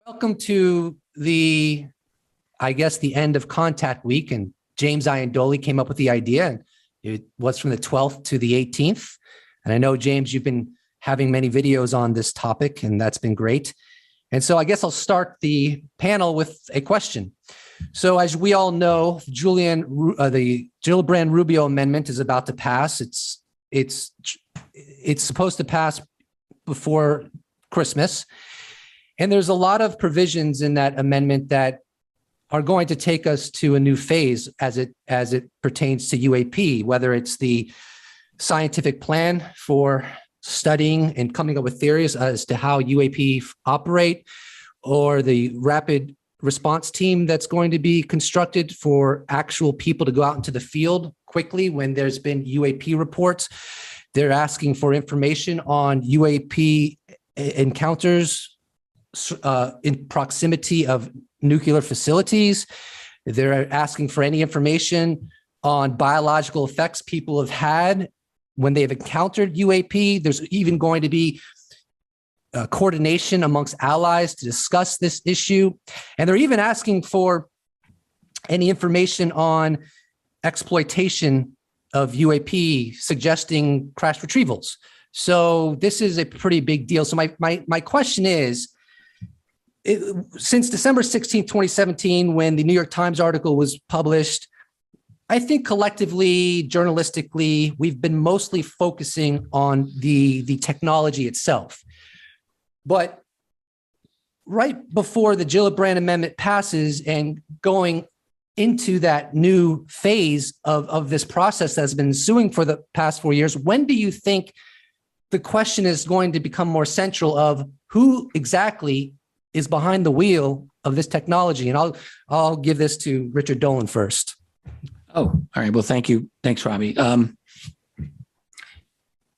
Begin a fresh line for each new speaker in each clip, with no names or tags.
Welcome to I guess, the end of contact week. And James Iandoli came up with the idea. And it was from the 12th to the 18th. And I know, James, you've been having many videos on this topic, and that's been great. And so I guess I'll start the panel with a question. So as we all know, the Gillibrand-Rubio amendment is about to pass. It's supposed to pass before Christmas. And there's a lot of provisions in that amendment that are going to take us to a new phase as it pertains to UAP, whether it's the scientific plan for studying and coming up with theories as to how UAP operate, or the rapid response team that's going to be constructed for actual people to go out into the field quickly when there's been UAP reports. They're asking for information on UAP encounters in proximity of nuclear facilities. They're asking for any information on biological effects people have had when they've encountered UAP. There's even going to be coordination amongst allies to discuss this issue. And they're even asking for any information on exploitation of UAP, suggesting crash retrievals. So this is a pretty big deal. So my question is, since December 16, 2017, when the New York Times article was published, I think collectively, journalistically, we've been mostly focusing on the technology itself. But right before the Gillibrand Amendment passes and going into that new phase of this process that's been ensuing for the past 4 years, when do you think the question is going to become more central of who exactly is behind the wheel of this technology? And I'll give this to Richard Dolan first.
Oh, all right. Well, thank you. Thanks, Robbie.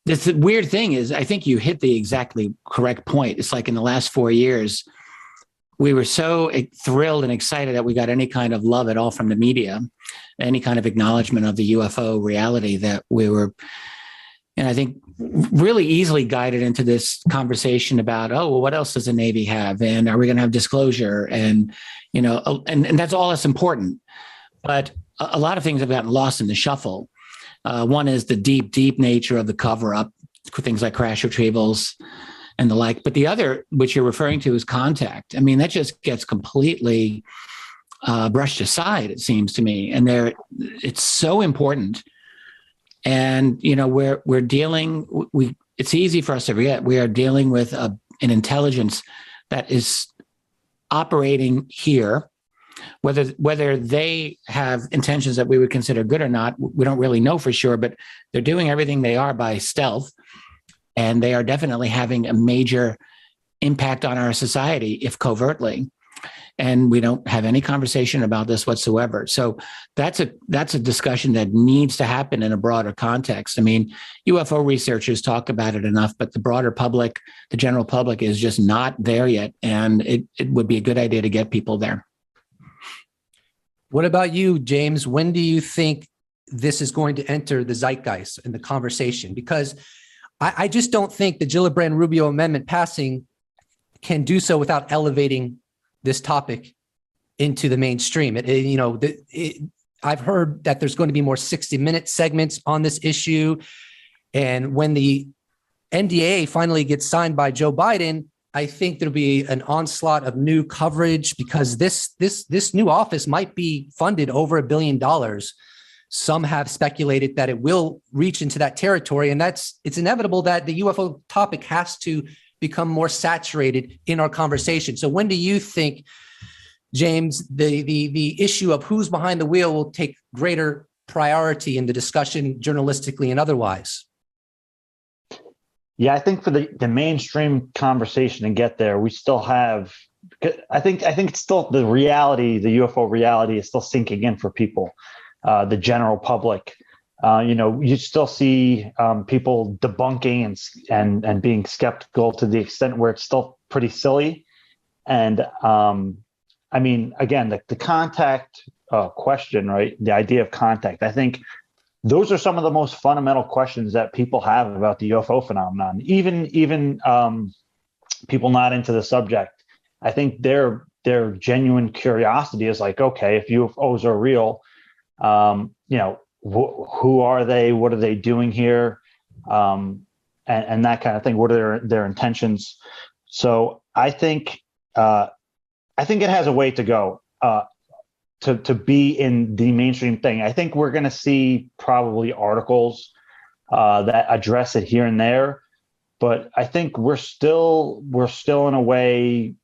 This weird thing is, I think you hit the exactly correct point. It's like in the last 4 years, we were so thrilled and excited that we got any kind of love at all from the media, any kind of acknowledgement of the UFO reality, that we were, and I think really easily guided into this conversation about, oh, well, what else does the Navy have? And are we going to have disclosure? And, you know, and that's all that's important. But a lot of things have gotten lost in the shuffle. One is the deep nature of the cover-up, things like crash retrievals and the like. But the other, which you're referring to, is contact. I mean, that just gets completely brushed aside, it seems to me. And it's so important. And, you know, we're dealing, it's easy for us to forget, we are dealing with an intelligence that is operating here. Whether they have intentions that we would consider good or not, we don't really know for sure, but they're doing everything they are by stealth, and they are definitely having a major impact on our society, if covertly. And we don't have any conversation about this whatsoever. So that's a discussion that needs to happen in a broader context. I mean, UFO researchers talk about it enough, but the broader public, the general public, is just not there yet. And it would be a good idea to get people there.
What about you, James? When do you think this is going to enter the zeitgeist and the conversation? Because I just don't think the Gillibrand-Rubio amendment passing can do so without elevating this topic into the mainstream. I've heard that there's going to be more 60-minute segments on this issue. And when the NDA finally gets signed by Joe Biden, I think there'll be an onslaught of new coverage, because this new office might be funded over $1 billion. Some have speculated that it will reach into that territory, and it's inevitable that the UFO topic has to become more saturated in our conversation. So when do you think, James, the issue of who's behind the wheel will take greater priority in the discussion, journalistically and otherwise?
Yeah, I think for the mainstream conversation and get there, we still have, I think it's still the reality, the UFO reality is still sinking in for people, the general public. You still see people debunking and being skeptical to the extent where it's still pretty silly. And I mean, again, the contact question, right? The idea of contact, I think those are some of the most fundamental questions that people have about the UFO phenomenon. Even people not into the subject I think their genuine curiosity is like, okay, if UFOs are real, who are they? What are they doing here? And that kind of thing. What are their intentions? So I think it has a way to go to be in the mainstream thing. I think we're going to see probably articles that address it here and there, but I think we're still in a way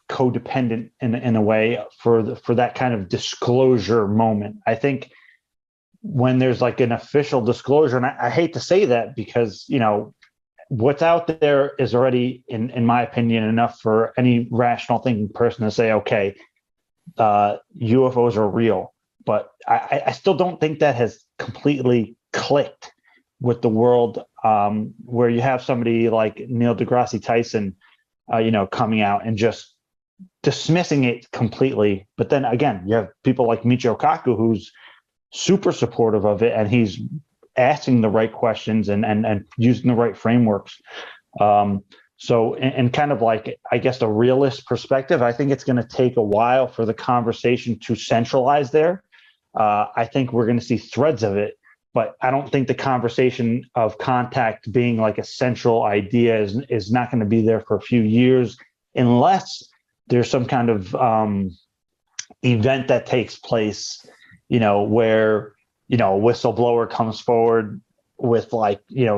codependent in a way for that kind of disclosure moment. I think when there's like an official disclosure, and I hate to say that because, what's out there is already, in my opinion, enough for any rational thinking person to say, okay, UFOs are real. But I still don't think that has completely clicked with the world, where you have somebody like Neil deGrasse Tyson, coming out and just dismissing it completely. But then again, you have people like Michio Kaku, who's super supportive of it, and he's asking the right questions and using the right frameworks. So in kind of like, I guess, a realist perspective, I think it's going to take a while for the conversation to centralize there. I think we're going to see threads of it, but I don't think the conversation of contact being like a central idea is not going to be there for a few years, unless there's some kind of event that takes place, where, a whistleblower comes forward with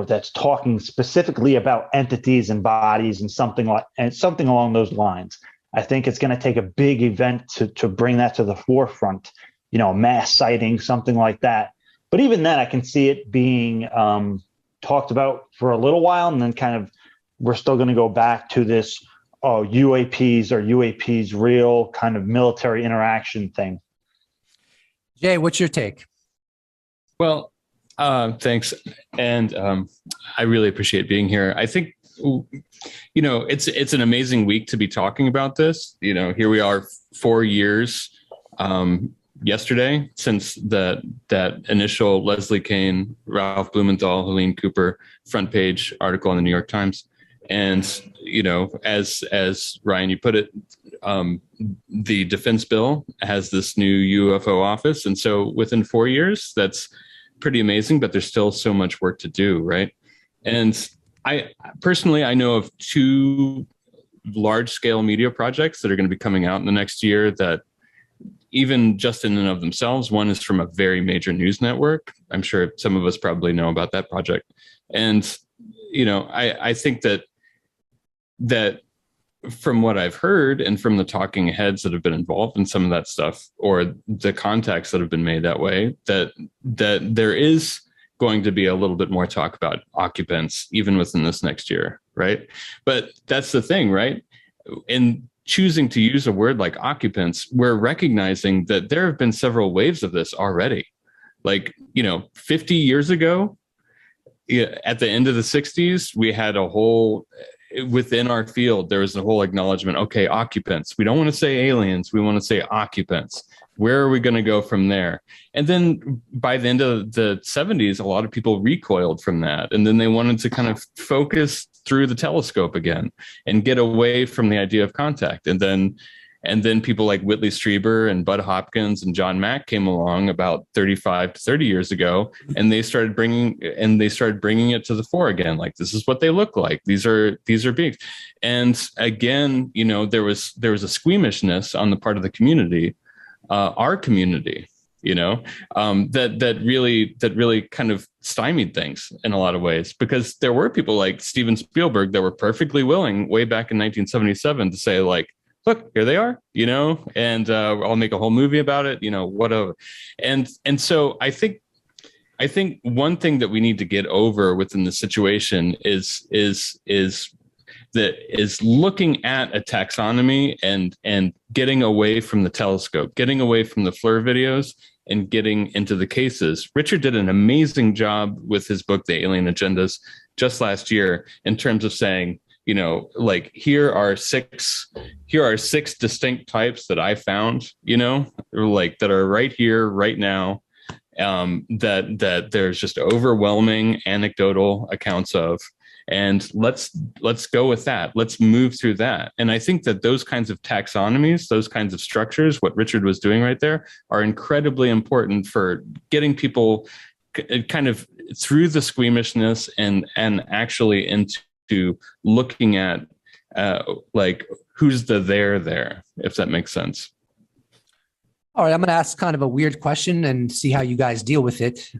that's talking specifically about entities and bodies and something along those lines. I think it's going to take a big event to bring that to the forefront, mass sighting, something like that. But even then, I can see it being talked about for a little while, and then kind of we're still going to go back to this, UAPs real kind of military interaction thing.
Jay, what's your take?
Well, thanks. And I really appreciate being here. I think, it's an amazing week to be talking about this. Here we are 4 years yesterday since that initial Leslie Kean, Ralph Blumenthal, Helene Cooper front page article in the New York Times. And, as Ryan, you put it, the defense bill has this new UFO office. And so within 4 years, that's pretty amazing, but there's still so much work to do. Right. And I know of 2 large scale media projects that are going to be coming out in the next year that, even just in and of themselves, one is from a very major news network. I'm sure some of us probably know about that project. And, I think that from what I've heard and from the talking heads that have been involved in some of that stuff, or the contacts that have been made that way, that there is going to be a little bit more talk about occupants even within this next year. Right. But that's the thing, right? In choosing to use a word like occupants, we're recognizing that there have been several waves of this already. Like, 50 years ago, at the end of the 60s, we had a whole, within our field, there was a whole acknowledgement. Okay, occupants. We don't want to say aliens. We want to say occupants. Where are we going to go from there? And then by the end of the 70s, a lot of people recoiled from that. And then they wanted to kind of focus through the telescope again and get away from the idea of contact. And then people like Whitley Strieber and Bud Hopkins and John Mack came along about 35 to 30 years ago, and they started bringing it to the fore again. Like, this is what they look like. These are beings. And again, there was a squeamishness on the part of the community, our community, that really kind of stymied things in a lot of ways, because there were people like Steven Spielberg that were perfectly willing way back in 1977 to say, like, look, here they are, and I'll make a whole movie about it, whatever. And so I think one thing that we need to get over within the situation is looking at a taxonomy and getting away from the telescope, getting away from the FLIR videos, and getting into the cases. Richard did an amazing job with his book, The Alien Agendas, just last year, in terms of saying, like, here are six distinct types that I found, like, that are right here, right now, that there's just overwhelming anecdotal accounts of. and let's go with that. Let's move through that. And I think that those kinds of taxonomies, those kinds of structures, what Richard was doing right there, are incredibly important for getting people kind of through the squeamishness and actually into looking at like who's the there, if that makes sense.
All right, I'm going to ask kind of a weird question and see how you guys deal with it.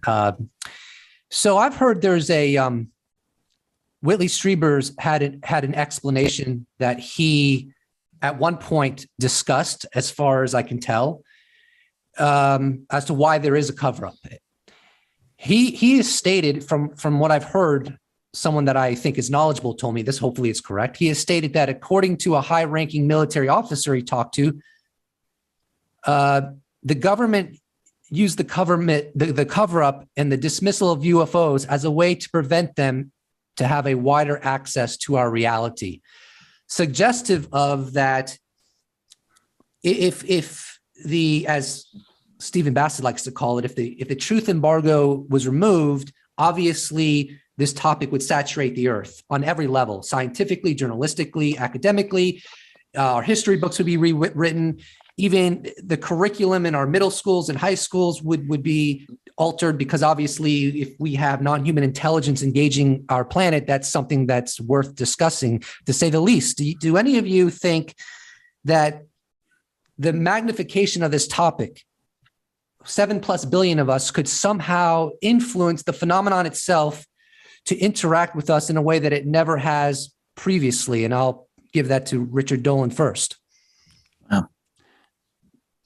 So I've heard there's a Whitley Strieber's had an explanation that he at one point discussed, as far as I can tell, as to why there is a cover-up. He has stated, from what I've heard, someone that I think is knowledgeable told me this, hopefully it's correct. He has stated that according to a high-ranking military officer he talked to, the government used the cover-up and the dismissal of UFOs as a way to prevent them to have a wider access to our reality. Suggestive of that, if the, as Stephen Bassett likes to call it, if the truth embargo was removed, obviously this topic would saturate the earth on every level, scientifically, journalistically, academically. Our history books would be rewritten. Even the curriculum in our middle schools and high schools would be altered, because obviously if we have non-human intelligence engaging our planet, that's something that's worth discussing, to say the least. Do any of you think that the magnification of this topic, 7+ billion of us, could somehow influence the phenomenon itself to interact with us in a way that it never has previously? And I'll give that to Richard Dolan first.
Wow.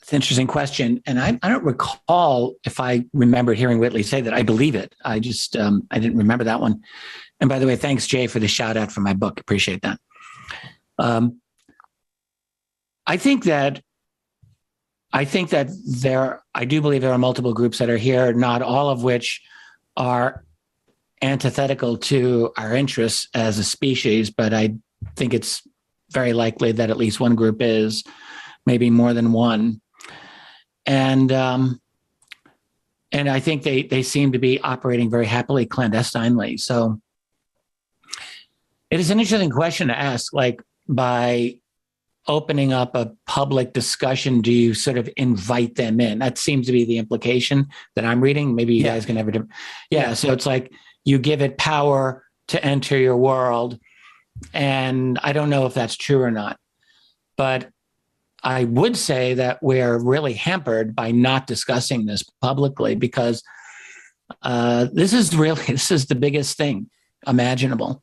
It's an interesting question. And I don't recall if I remember hearing Whitley say that. I believe it. I just, I didn't remember that one. And by the way, thanks, Jay, for the shout out for my book. Appreciate that. I do believe there are multiple groups that are here, not all of which are antithetical to our interests as a species, but I think it's very likely that at least one group is, maybe more than one. And I think they seem to be operating very happily clandestinely. So it is an interesting question to ask, like, by opening up a public discussion, do you sort of invite them in? That seems to be the implication that I'm reading. Maybe you guys can never do. Yeah. So it's like you give it power to enter your world. And I don't know if that's true or not, but I would say that we're really hampered by not discussing this publicly, because this is the biggest thing imaginable.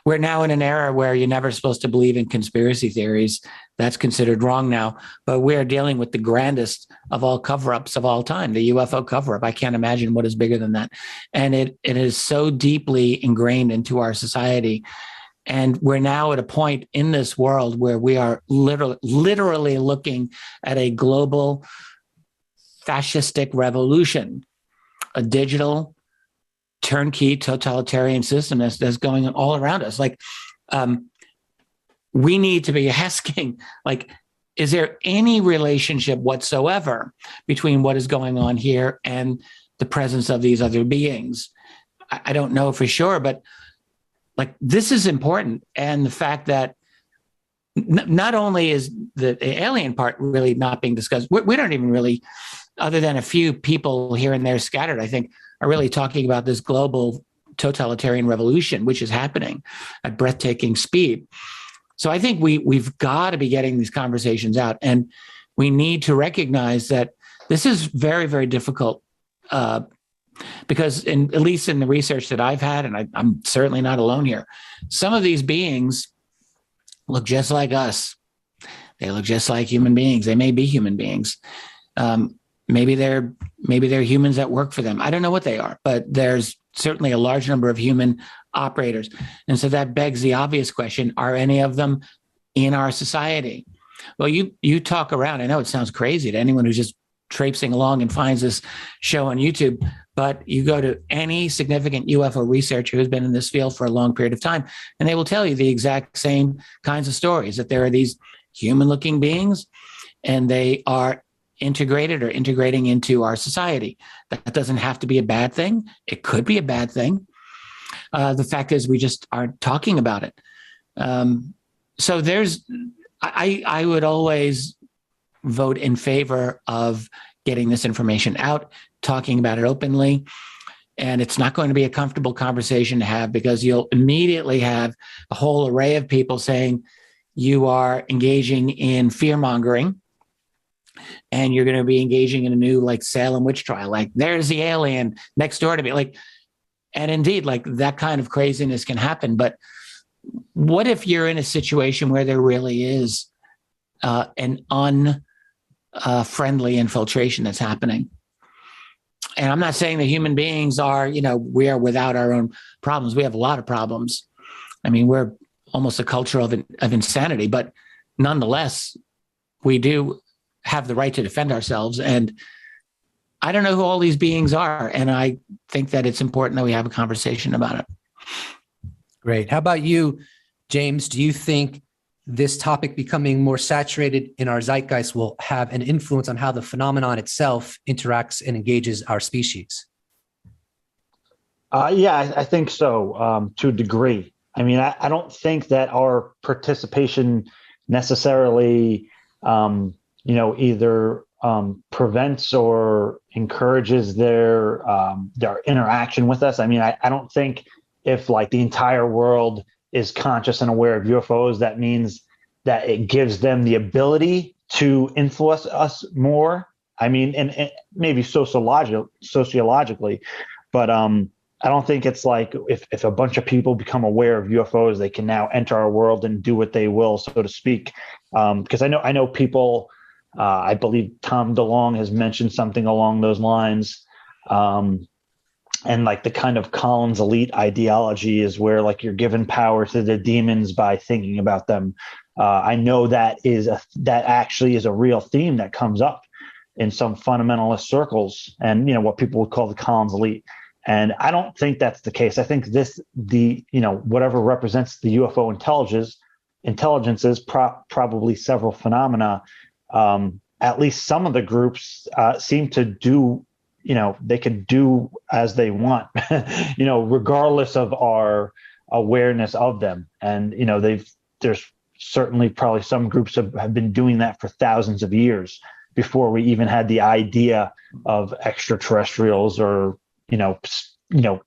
We're now in an era where you're never supposed to believe in conspiracy theories. That's considered wrong now. But we're dealing with the grandest of all cover-ups of all time, the UFO cover-up. I can't imagine what is bigger than that. And it is so deeply ingrained into our society. And we're now at a point in this world where we are literally looking at a global fascistic revolution, a digital turnkey totalitarian system that's going on all around us. Like, we need to be asking, like, is there any relationship whatsoever between what is going on here and the presence of these other beings? I don't know for sure, but like, this is important. And the fact that not only is the alien part really not being discussed, we don't even really, other than a few people here and there scattered, I think, are really talking about this global totalitarian revolution, which is happening at breathtaking speed. So I think we've got to be getting these conversations out, and we need to recognize that this is very, very difficult, because at least in the research that I've had, and I'm certainly not alone here, some of these beings look just like us. They look just like human beings. They may be human beings. Maybe they're humans that work for them. I don't know what they are, but there's certainly a large number of human operators. And so that begs the obvious question, are any of them in our society? Well, you talk around. I know it sounds crazy to anyone who's just traipsing along and finds this show on YouTube, but you go to any significant UFO researcher who's been in this field for a long period of time, and they will tell you the exact same kinds of stories, that there are these human-looking beings, and they are integrated or integrating into our society. That doesn't have to be a bad thing. It could be a bad thing. The fact is, we just aren't talking about it. So I would always vote in favor of getting this information out, talking about it openly. And it's not going to be a comfortable conversation to have, because you'll immediately have a whole array of people saying you are engaging in fear mongering, and you're going to be engaging in a new like Salem witch trial. Like, there's the alien next door to me. Like, and indeed, like, that kind of craziness can happen. But what if you're in a situation where there really is an unfriendly infiltration that's happening? And I'm not saying that human beings are, we are without our own problems. We have a lot of problems. I mean, we're almost a culture of insanity, but nonetheless, we do have the right to defend ourselves. And I don't know who all these beings are. And I think that it's important that we have a conversation about it.
Great. How about you, James? Do you think this topic becoming more saturated in our zeitgeist will have an influence on how the phenomenon itself interacts and engages our species?
Yeah, I think so, to a degree. I mean, I don't think that our participation necessarily, either prevents or encourages their interaction with us. I mean, I don't think if like the entire world is conscious and aware of UFOs, that means that it gives them the ability to influence us more. I mean, and maybe sociologically, but I don't think it's like if a bunch of people become aware of UFOs, they can now enter our world and do what they will, so to speak. Because I know people. I believe Tom DeLonge has mentioned something along those lines. And like the kind of Collins elite ideology is where like you're given power to the demons by thinking about them. I know that actually is a real theme that comes up in some fundamentalist circles, and what people would call the Collins elite. And I don't think that's the case. I think whatever represents the UFO intelligences, probably several phenomena. At least some of the groups seem to do. They can do as they want, regardless of our awareness of them. And, there's certainly probably some groups have been doing that for thousands of years before we even had the idea of extraterrestrials or,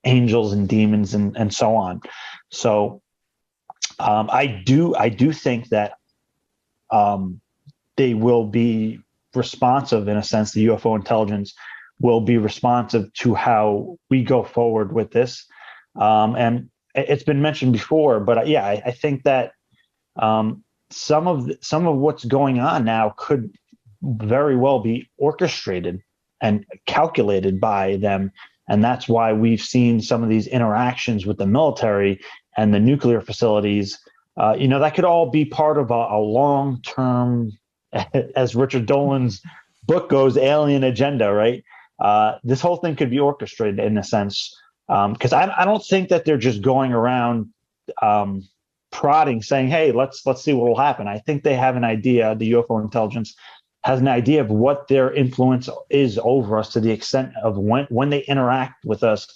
angels and demons and so on. So I do think that they will be responsive in a sense. The UFO intelligence will be responsive to how we go forward with this. And it's been mentioned before, but I think that some of what's going on now could very well be orchestrated and calculated by them. And that's why we've seen some of these interactions with the military and the nuclear facilities. That could all be part of a long-term, as Richard Dolan's book goes, alien agenda, right? This whole thing could be orchestrated in a sense, because I don't think that they're just going around prodding, saying, "Hey, let's see what will happen." I think they have an idea. The UFO intelligence has an idea of what their influence is over us, to the extent of when they interact with us.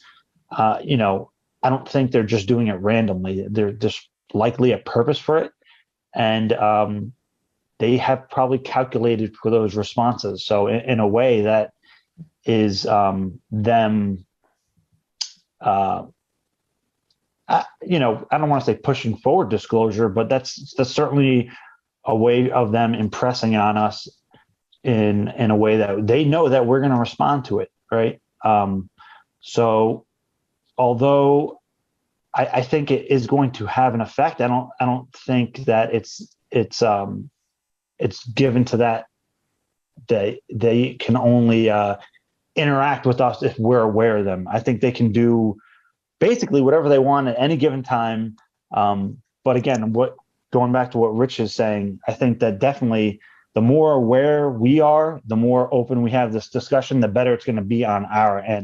I don't think they're just doing it randomly. There's likely a purpose for it, and they have probably calculated for those responses. So in a way that is them, I don't want to say pushing forward disclosure, but that's certainly a way of them impressing on us in a way that they know that we're going to respond to it, right? So although I think it is going to have an effect, I don't think that it's given to that they can only interact with us if we're aware of them. I think they can do basically whatever they want at any given time. But again, going back to what Rich is saying, I think that definitely the more aware we are, the more open we have this discussion, the better it's going to be on our end.